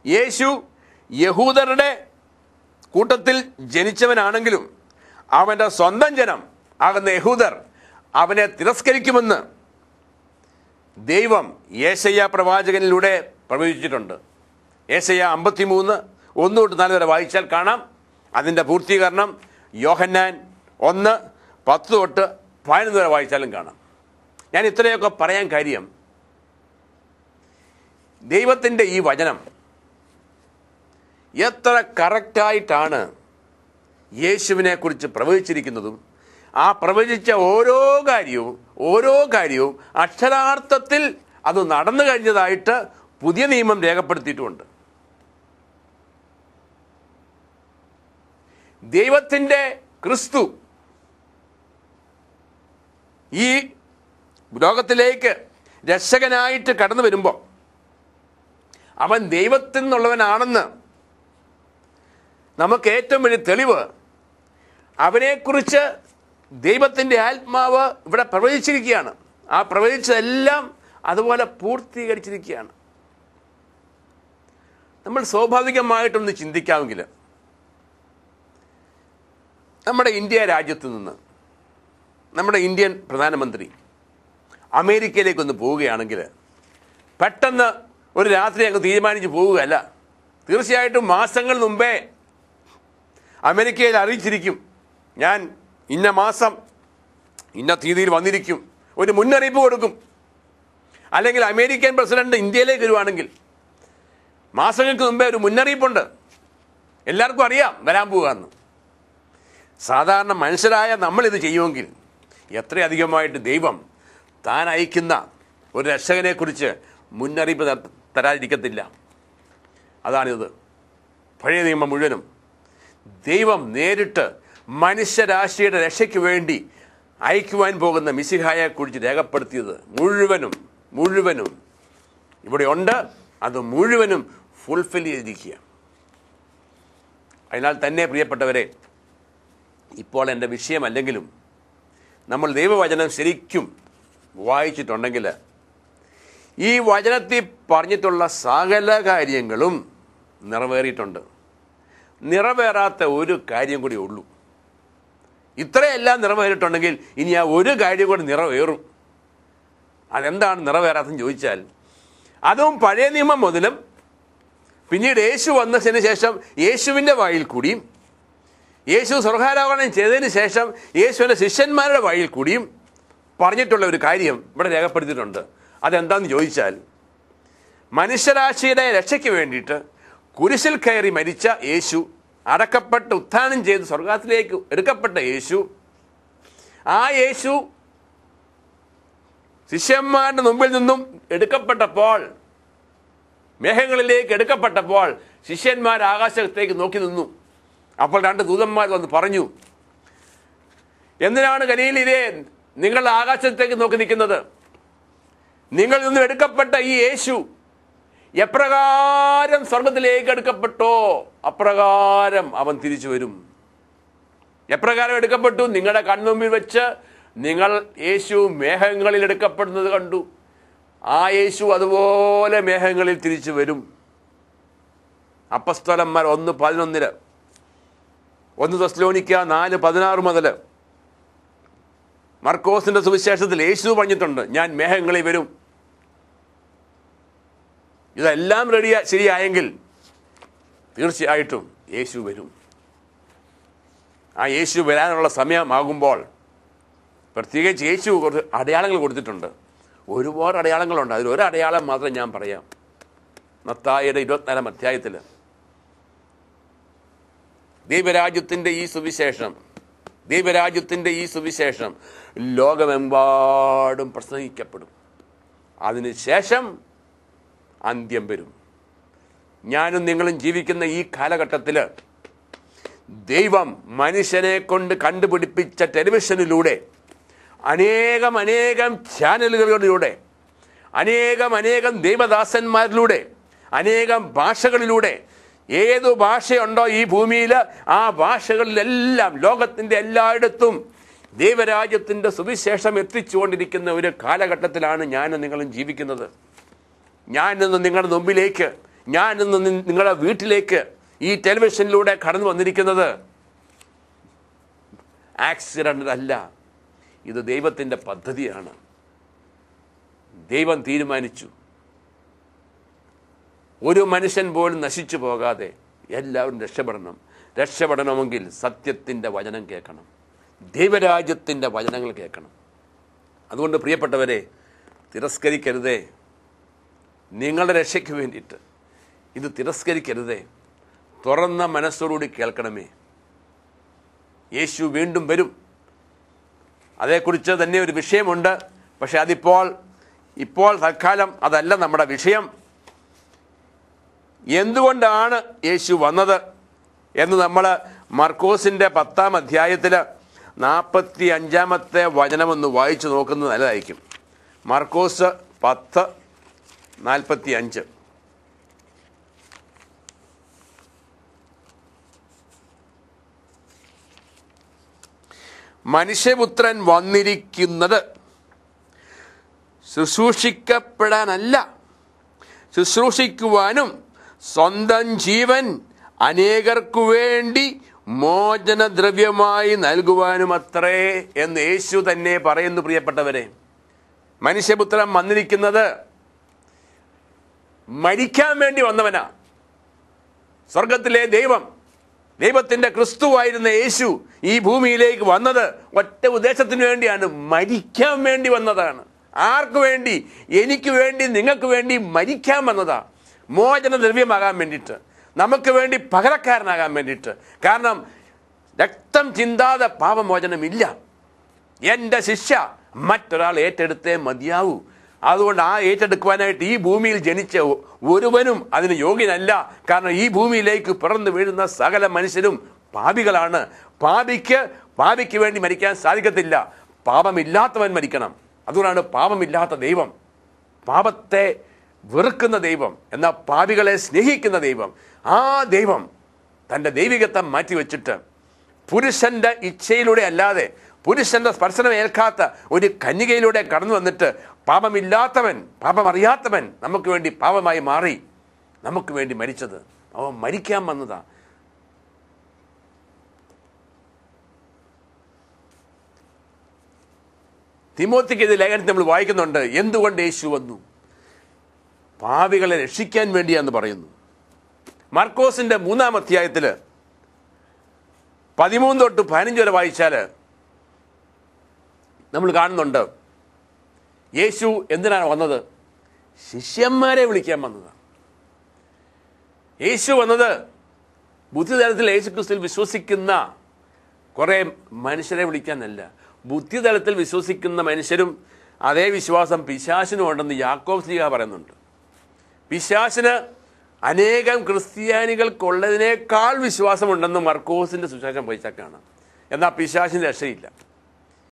യേശു യഹൂദരുടെ കൂട്ടത്തിൽ ജനിച്ചവനാണെങ്കിലും അവൻ്റെ സ്വന്തം ജനം ആകുന്ന യഹൂദർ അവനെ തിരസ്കരിക്കുമെന്ന് ദൈവം യേശയ്യാ പ്രവാചകനിലൂടെ പ്രവചിച്ചിട്ടുണ്ട്. യേശയ്യാ 53 1 തൊട്ട് 4 വരെ വായിച്ചാൽ കാണാം. അതിൻ്റെ പൂർത്തീകരണം യോഹന്നാൻ 1 10 തൊട്ട് 11 വരെ വായിച്ചാലും കാണാം. ഞാൻ ഇത്രയൊക്കെ പറയാൻ കാര്യം, ദൈവത്തിൻ്റെ ഈ വചനം എത്ര കറക്റ്റായിട്ടാണ് യേശുവിനെ കുറിച്ച് പ്രവചിച്ചിരിക്കുന്നതും ആ പ്രവചിച്ച ഓരോ കാര്യവും അക്ഷരാർത്ഥത്തിൽ അത് നടന്നു കഴിഞ്ഞതായിട്ട് പുതിയ നിയമം രേഖപ്പെടുത്തിയിട്ടുമുണ്ട്. ദൈവത്തിൻ്റെ ക്രിസ്തു ഈ ലോകത്തിലേക്ക് രക്ഷകനായിട്ട് കടന്നു വരുമ്പോൾ അവൻ ദൈവത്തിൽ നിന്നുള്ളവനാണെന്ന് നമുക്ക് ഏറ്റവും വലിയ തെളിവ് അവനെക്കുറിച്ച് ദൈവത്തിൻ്റെ ആത്മാവ് ഇവിടെ പ്രവചിച്ചിരിക്കുകയാണ്. ആ പ്രവചിച്ചതെല്ലാം അതുപോലെ പൂർത്തീകരിച്ചിരിക്കുകയാണ്. നമ്മൾ സ്വാഭാവികമായിട്ടൊന്ന് ചിന്തിക്കാമെങ്കിൽ നമ്മുടെ ഇന്ത്യ രാജ്യത്ത് നിന്ന് നമ്മുടെ ഇന്ത്യൻ പ്രധാനമന്ത്രി അമേരിക്കയിലേക്കൊന്ന് പോവുകയാണെങ്കിൽ പെട്ടെന്ന് ഒരു രാത്രി അങ്ങ് തീരുമാനിച്ച് പോവുകയല്ല. തീർച്ചയായിട്ടും മാസങ്ങൾ മുമ്പേ അമേരിക്കയിൽ അറിയിച്ചിരിക്കും, ഞാൻ ഇന്ന മാസം ഇന്ന തീയതിയിൽ വന്നിരിക്കും, ഒരു മുന്നറിയിപ്പ് കൊടുക്കും. അല്ലെങ്കിൽ അമേരിക്കൻ പ്രസിഡന്റ് ഇന്ത്യയിലേക്ക് വരുവാണെങ്കിൽ മാസങ്ങൾക്ക് മുമ്പേ ഒരു മുന്നറിയിപ്പുണ്ട്, എല്ലാവർക്കും അറിയാം വരാൻ പോവുകയെന്ന്. സാധാരണ മനുഷ്യരായ നമ്മളിത് ചെയ്യുമെങ്കിൽ എത്രയധികമായിട്ട് ദൈവം താൻ അയക്കുന്ന ഒരു രക്ഷകനെക്കുറിച്ച് മുന്നറിയിപ്പ് തരാതിരിക്കത്തില്ല. അതാണിത്. പഴയ നിയമം മുഴുവനും ദൈവം നേരിട്ട് മനുഷ്യരാശിയുടെ രക്ഷയ്ക്ക് വേണ്ടി അയക്കുവാൻ പോകുന്ന മിശിഹായെക്കുറിച്ച് രേഖപ്പെടുത്തിയത് മുഴുവനും ഇവിടെ ഉണ്ട്. അത് മുഴുവനും ഫുൾഫിൽ ചെയ്തിരിക്കുക. അതിനാൽ തന്നെ പ്രിയപ്പെട്ടവരെ, ഇപ്പോൾ എൻ്റെ വിഷയമല്ലെങ്കിലും നമ്മൾ ദൈവവചനം ശരിക്കും വായിച്ചിട്ടുണ്ടെങ്കിൽ ഈ വചനത്തിൽ പറഞ്ഞിട്ടുള്ള സകല കാര്യങ്ങളും നിറവേറിയിട്ടുണ്ട്. നിറവേറാത്ത ഒരു കാര്യം കൂടി ഉള്ളൂ. ഇത്രയെല്ലാം നിറവേറിയിട്ടുണ്ടെങ്കിൽ ഇനി ആ ഒരു കാര്യം കൂടി നിറവേറും. അതെന്താണ് നിറവേറാത്തെന്ന് ചോദിച്ചാൽ, അതും പഴയ നിയമം മുതലും പിന്നീട് യേശു വന്നതിന് ശേഷം യേശുവിൻ്റെ വായിൽ കൂടിയും യേശു സ്വർഗാരോഹണം ചെയ്തതിന് ശേഷം യേശുവിൻ്റെ ശിഷ്യന്മാരുടെ വായിൽ കൂടിയും പറഞ്ഞിട്ടുള്ള ഒരു കാര്യം ഇവിടെ രേഖപ്പെടുത്തിയിട്ടുണ്ട്. അതെന്താണെന്ന് ചോദിച്ചാൽ, മനുഷ്യരാശിയുടെ രക്ഷയ്ക്ക് വേണ്ടിയിട്ട് കുരിശിൽ കയറി മരിച്ച യേശു, അടക്കപ്പെട്ട് ഉത്ഥാനം ചെയ്ത് സ്വർഗത്തിലേക്ക് എടുക്കപ്പെട്ട യേശു, ആ യേശു ശിഷ്യന്മാരുടെ മുമ്പിൽ നിന്നും എടുക്കപ്പെട്ടപ്പോൾ, മേഘങ്ങളിലേക്ക് എടുക്കപ്പെട്ടപ്പോൾ ശിഷ്യന്മാർ ആകാശത്തേക്ക് നോക്കി നിന്നു. അപ്പോൾ 2 ദൂതന്മാർ വന്ന് പറഞ്ഞു, എന്തിനാണ് ഗലീലയരേ നിങ്ങൾ ആകാശത്തേക്ക് നോക്കി നിൽക്കുന്നത്? നിങ്ങളിൽ നിന്നും എടുക്കപ്പെട്ട ഈ യേശു എപ്രകാരം സ്വർഗത്തിലേക്ക് എടുക്കപ്പെട്ടോ അപ്രകാരം അവൻ തിരിച്ചു വരും. എപ്രകാരം എടുക്കപ്പെട്ടു? നിങ്ങളുടെ കൺമുമ്പിൽ വെച്ച് നിങ്ങൾ യേശു മേഘങ്ങളിൽ എടുക്കപ്പെടുന്നത് കണ്ടു. ആ യേശു അതുപോലെ മേഘങ്ങളിൽ തിരിച്ചു വരും. അപ്പസ്തലന്മാർ 1:11, 1 തെസ്സലോനിക്ക 4:16 മുതൽ മർക്കോസിന്റെ സുവിശേഷത്തിൽ യേശു പറഞ്ഞിട്ടുണ്ട്, ഞാൻ മേഘങ്ങളിൽ വരും. ഇതെല്ലാം ശരിയായെങ്കിൽ തീർച്ചയായിട്ടും യേശു വരും. ആ യേശു വരാനുള്ള സമയമാകുമ്പോൾ പ്രത്യേകിച്ച് യേശു കുറച്ച് അടയാളങ്ങൾ കൊടുത്തിട്ടുണ്ട്. ഒരുപാട് അടയാളങ്ങളുണ്ട്. അതിലൊരു അടയാളം മാത്രം ഞാൻ പറയാം. മത്തായിയുടെ 24-ാം അധ്യായത്തിൽ ദൈവരാജ്യത്തിൻ്റെ ഈ സുവിശേഷം ലോകമെമ്പാടും പ്രസംഗിക്കപ്പെടും. അതിനുശേഷം അന്ത്യം വരും. ഞാനും നിങ്ങളും ജീവിക്കുന്ന ഈ കാലഘട്ടത്തിൽ ദൈവം മനുഷ്യനെ കൊണ്ട് കണ്ടുപിടിപ്പിച്ച ടെലിവിഷനിലൂടെ, അനേകം ചാനലുകളിലൂടെ, അനേകം ദൈവദാസന്മാരിലൂടെ, അനേകം ഭാഷകളിലൂടെ, ഏതു ഭാഷയുണ്ടോ ഈ ഭൂമിയിൽ ആ ഭാഷകളിലെല്ലാം ലോകത്തിൻ്റെ എല്ലായിടത്തും ദൈവരാജ്യത്തിൻ്റെ സുവിശേഷം എത്തിച്ചുകൊണ്ടിരിക്കുന്ന ഒരു കാലഘട്ടത്തിലാണ് ഞാനും നിങ്ങളും ജീവിക്കുന്നത്. ഞാൻ ഇന്ന് നിങ്ങളുടെ മുമ്പിലേക്ക് ഞാൻ ഇന്ന് നിങ്ങളുടെ വീട്ടിലേക്ക് ഈ ടെലിവിഷനിലൂടെ കടന്നു വന്നിരിക്കുന്നത് ആക്സിഡൻ്റ് അല്ല. ഇത് ദൈവത്തിൻ്റെ പദ്ധതിയാണ്. ദൈവം തീരുമാനിച്ചു ഒരു മനുഷ്യൻ പോലും നശിച്ചു പോകാതെ എല്ലാവരും രക്ഷപ്പെടണമെങ്കിൽ സത്യത്തിൻ്റെ വചനം കേൾക്കണം, ദൈവരാജ്യത്തിൻ്റെ വചനങ്ങൾ കേൾക്കണം. അതുകൊണ്ട് പ്രിയപ്പെട്ടവരെ, തിരസ്കരിക്കരുതേ. നിങ്ങളുടെ രക്ഷയ്ക്ക് വേണ്ടിയിട്ട് ഇത് തിരസ്കരിക്കരുതേ. തുറന്ന മനസ്സോടുകൂടി കേൾക്കണമേ. യേശു വീണ്ടും വരും. അതേക്കുറിച്ച് തന്നെ ഒരു വിഷയമുണ്ട്. പക്ഷെ ഇപ്പോൾ തൽക്കാലം അതല്ല നമ്മുടെ വിഷയം. എന്തുകൊണ്ടാണ് യേശു വന്നത് എന്ന് നമ്മൾ മർക്കോസിൻ്റെ 10-ാം അധ്യായത്തിൽ 45-ാമത്തെ വചനമൊന്ന് വായിച്ചു നോക്കുന്നത് നല്ലതായിരിക്കും. മർക്കോസ് 10:45. മനുഷ്യപുത്രൻ വന്നിരിക്കുന്നത് ശുശ്രൂഷിക്കപ്പെടാനല്ല, ശുശ്രൂഷിക്കുവാനും സ്വന്തം ജീവൻ അനേകർക്കു വേണ്ടി മോചനദ്രവ്യമായി നൽകുവാനും അത്രേ എന്ന് യേശു തന്നെ പറയുന്നു. പ്രിയപ്പെട്ടവരെ, മനുഷ്യപുത്രൻ വന്നിരിക്കുന്നത് മരിക്കാൻ വേണ്ടി വന്നവനാ. സ്വർഗത്തിലെ ദൈവത്തിൻ്റെ ക്രിസ്തുവായിരുന്ന യേശു ഈ ഭൂമിയിലേക്ക് വന്നത് ഒറ്റ ഉദ്ദേശത്തിന് വേണ്ടിയാണ്, മരിക്കാൻ വേണ്ടി വന്നതാണ്. ആർക്കു വേണ്ടി? എനിക്ക് വേണ്ടി, നിങ്ങൾക്ക് വേണ്ടി മരിക്കാൻ വന്നതാ. മോചനദ്രവ്യമാകാൻ വേണ്ടിയിട്ട്, നമുക്ക് വേണ്ടി പകരക്കാരനാകാൻ വേണ്ടിയിട്ട്. കാരണം രക്തം ചിന്താതെ പാപമോചനമില്ല. എൻ്റെ ശിക്ഷ മറ്റൊരാൾ ഏറ്റെടുത്തേ മതിയാവൂ. അതുകൊണ്ട് ആ ഏറ്റെടുക്കുവാനായിട്ട് ഈ ഭൂമിയിൽ ജനിച്ച ഒരുവനും അതിന് യോഗ്യനല്ല. കാരണം ഈ ഭൂമിയിലേക്ക് പിറന്നു വീഴുന്ന സകല മനുഷ്യരും പാപികളാണ്. പാപിക്ക് വേണ്ടി മരിക്കാൻ സാധിക്കത്തില്ല. പാപമില്ലാത്തവൻ മരിക്കണം. അതുകൊണ്ടാണ് പാപമില്ലാത്ത ദൈവം, പാപത്തെ വെറുക്കുന്ന ദൈവം, എന്നാൽ പാപികളെ സ്നേഹിക്കുന്ന ദൈവം. ആ ദൈവം തൻ്റെ ദൈവികത്തെ മാറ്റിവെച്ചിട്ട് പുരുഷൻ്റെ ഇച്ഛയിലൂടെ അല്ലാതെ, പുരുഷൻ്റെ സ്പർശനം ഏൽക്കാത്ത ഒരു കന്യകയിലൂടെ കടന്നു വന്നിട്ട് പാപമില്ലാത്തവൻ, പാപമറിയാത്തവൻ നമുക്ക് വേണ്ടി പാപമായി മാറി നമുക്ക് വേണ്ടി മരിച്ചത്. അവൻ മരിക്കാൻ വന്നതാ. തിമോത്തിക്ക് ഇത് ലേഖനത്തിൽ നമ്മൾ വായിക്കുന്നുണ്ട്. എന്തുകൊണ്ട് യേശു വന്നു? പാപികളെ രക്ഷിക്കാൻ വേണ്ടിയാന്ന് പറയുന്നു. മർക്കോസിൻ്റെ 3-ാം അധ്യായത്തിൽ 13 തൊട്ട് 15 വരെ വായിച്ചാൽ നമ്മൾ കാണുന്നുണ്ട് യേശു എന്തിനാണ് വന്നത്? ശിഷ്യന്മാരെ വിളിക്കാൻ വന്നതാണ്. യേശു വന്നത് ബുദ്ധിതലത്തിൽ യേശുക്രിസ്തുവിൽ വിശ്വസിക്കുന്ന കുറേ മനുഷ്യരെ വിളിക്കാനല്ല. ബുദ്ധിതലത്തിൽ വിശ്വസിക്കുന്ന മനുഷ്യരും അതേ വിശ്വാസം പിശാചിനും ഉണ്ടെന്ന് യാക്കോബ് ശ്ലീഹ പറയുന്നുണ്ട്. പിശാചിന് അനേകം ക്രിസ്ത്യാനികൾക്കുള്ളതിനേക്കാൾ വിശ്വാസമുണ്ടെന്ന് മർക്കോസിൻ്റെ സുവിശേഷം വായിച്ചാൽ കാണാം. എന്നാൽ പിശാചിന് രക്ഷയില്ല.